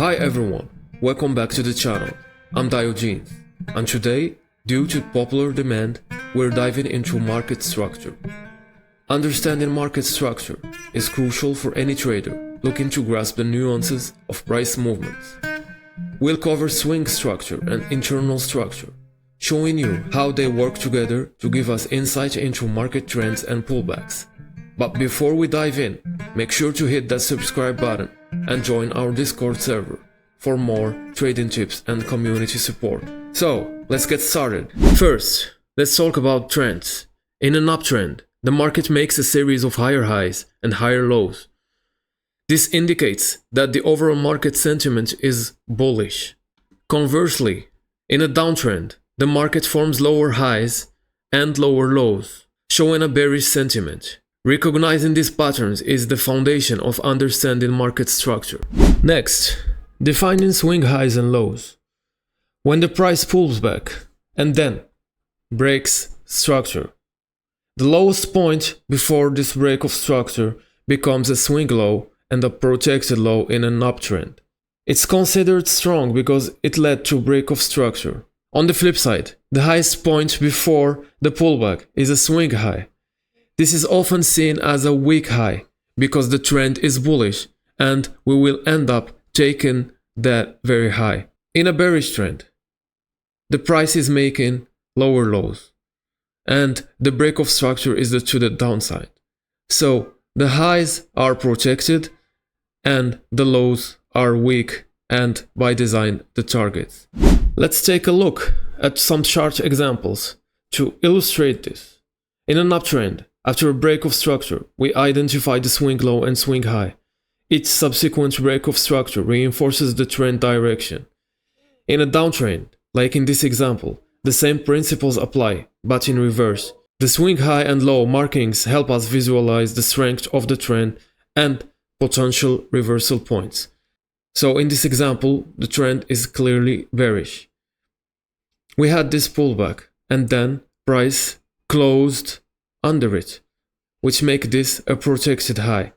Hi everyone, welcome back to the channel. I'm Diogenes, and today, due to popular demand, we're diving into market structure. Understanding market structure is crucial for any trader looking to grasp the nuances of price movements. We'll cover swing structure and internal structure, showing you how they work together to give us insight into market trends and pullbacks. But before we dive in, make sure to hit that subscribe button and join our Discord server for more trading tips and community support. So, let's get started. First, let's talk about trends. In an uptrend, the market makes a series of higher highs and higher lows. This indicates that the overall market sentiment is bullish. Conversely, in a downtrend, the market forms lower highs and lower lows, showing a bearish sentiment. Recognizing these patterns is the foundation of understanding market structure. Next, defining swing highs and lows. When the price pulls back and then breaks structure, the lowest point before this break of structure becomes a swing low and a protected low in an uptrend. It's considered strong because it led to break of structure. On the flip side, the highest point before the pullback is a swing high. This is often seen as a weak high because the trend is bullish and we will end up taking that very high. In a bearish trend, the price is making lower lows and the break of structure is to the downside. So the highs are protected and the lows are weak and by design the targets. Let's take a look at some chart examples to illustrate this. In an uptrend, after a break of structure, we identify the swing low and swing high. Each subsequent break of structure reinforces the trend direction. In a downtrend, like in this example, the same principles apply, but in reverse. The swing high and low markings help us visualize the strength of the trend and potential reversal points. So in this example, the trend is clearly bearish. We had this pullback and then price closed under it, which make this a protected high.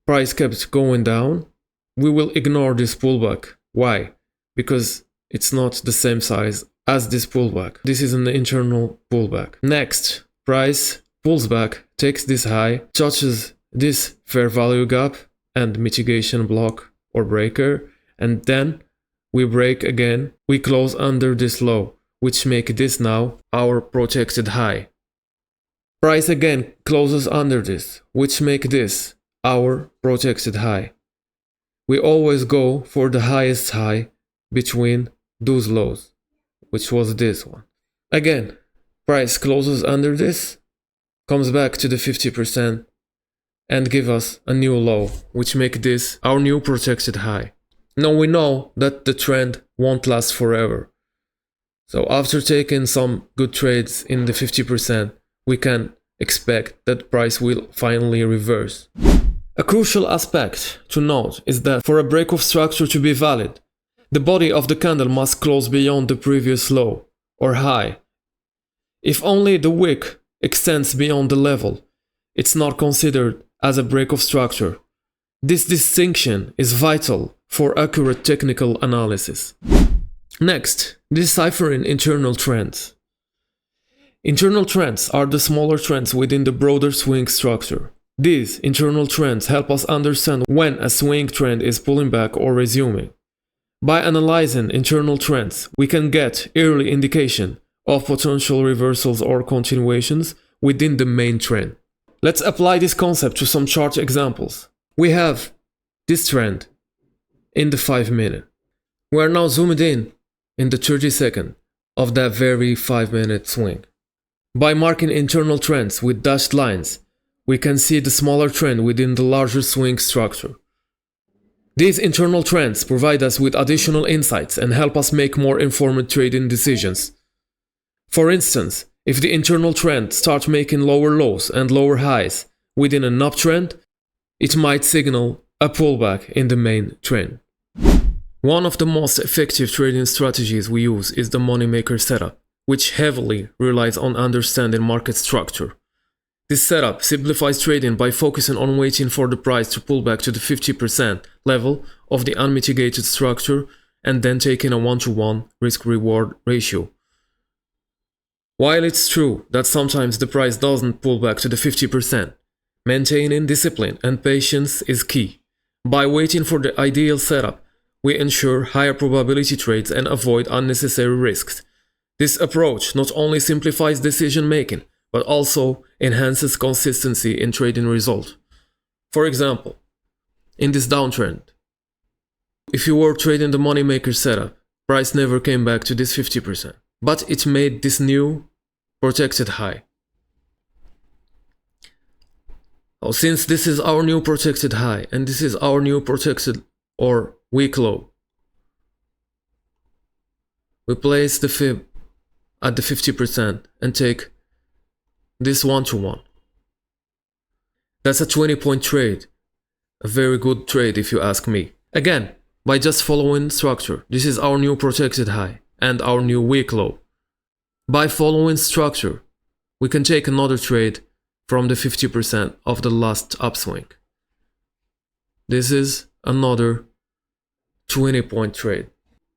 Price kept going down. We will ignore this pullback. Why? Because it's not the same size as this pullback. This is an internal pullback. Next, price pulls back, takes this high, touches this fair value gap and mitigation block or breaker, and then we break again. We close under this low, which make this now our protected high. Price again closes under this, which make this our protected high. We always go for the highest high between those lows, which was this one. Again, price closes under this, comes back to the 50% and give us a new low, which make this our new protected high. Now we know that the trend won't last forever. So after taking some good trades in the 50%, we can expect that price will finally reverse. A crucial aspect to note is that for a break of structure to be valid, the body of the candle must close beyond the previous low or high. If only the wick extends beyond the level, it's not considered as a break of structure. This distinction is vital for accurate technical analysis. Next, deciphering internal trends. Internal trends are the smaller trends within the broader swing structure. These internal trends help us understand when a swing trend is pulling back or resuming. By analyzing internal trends, we can get early indication of potential reversals or continuations within the main trend. Let's apply this concept to some chart examples. We have this trend in the 5 minute. We are now zoomed in the 30-second of that very 5-minute swing. By marking internal trends with dashed lines, we can see the smaller trend within the larger swing structure. These internal trends provide us with additional insights and help us make more informed trading decisions. For instance, if the internal trend starts making lower lows and lower highs within an uptrend, it might signal a pullback in the main trend. One of the most effective trading strategies we use is the moneymaker setup, which heavily relies on understanding market structure. This setup simplifies trading by focusing on waiting for the price to pull back to the 50% level of the unmitigated structure and then taking a 1-to-1 risk-reward ratio. While it's true that sometimes the price doesn't pull back to the 50%, maintaining discipline and patience is key. By waiting for the ideal setup, we ensure higher probability trades and avoid unnecessary risks. This approach not only simplifies decision-making, but also enhances consistency in trading result. For example, in this downtrend, if you were trading the moneymaker setup, price never came back to this 50%, but it made this new protected high. Now, since this is our new protected high and this is our new protected or weak low, we place the fib at the 50% and take this 1-to-1. That's a 20-point trade. A very good trade if you ask me. Again, by just following structure. This is our new protected high and our new weak low. By following structure, we can take another trade from the 50% of the last upswing. This is another 20-point trade.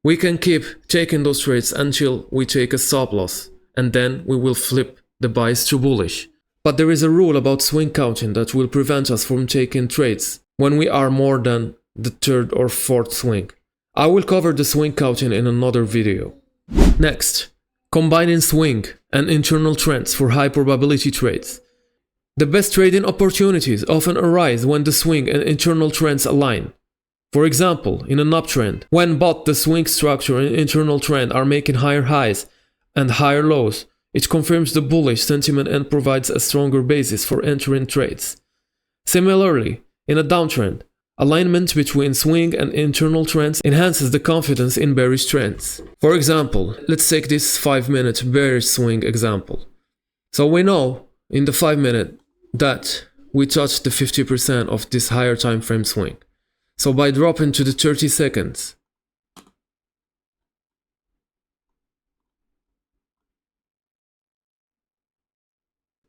We can keep taking those trades until we take a stop loss, and then we will flip the buys to bullish. But there is a rule about swing counting that will prevent us from taking trades when we are more than the third or fourth swing. I will cover the swing counting in another video. Next, combining swing and internal trends for high probability trades. The best trading opportunities often arise when the swing and internal trends align. For example, in an uptrend, when both the swing structure and internal trend are making higher highs and higher lows, it confirms the bullish sentiment and provides a stronger basis for entering trades. Similarly, in a downtrend, alignment between swing and internal trends enhances the confidence in bearish trends. For example, let's take this 5-minute bearish swing example. So we know in the 5-minute that we touched the 50% of this higher time frame swing. So by dropping to the 30 seconds,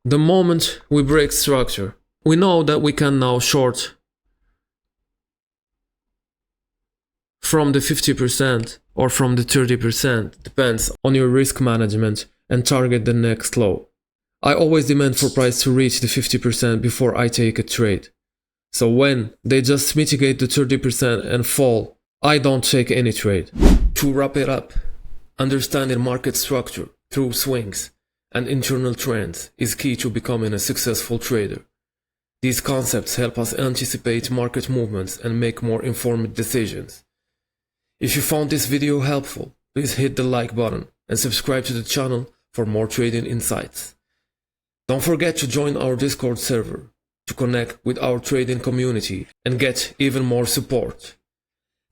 the moment we break structure, we know that we can now short from the 50% or from the 30%, depends on your risk management, and target the next low. I always demand for price to reach the 50% before I take a trade. So when they just mitigate the 30% and fall, I don't take any trade. To wrap it up, understanding market structure through swings and internal trends is key to becoming a successful trader. These concepts help us anticipate market movements and make more informed decisions. If you found this video helpful, please hit the like button and subscribe to the channel for more trading insights. Don't forget to join our Discord server to connect with our trading community and get even more support.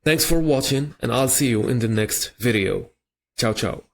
Thanks for watching, and I'll see you in the next video. Ciao ciao.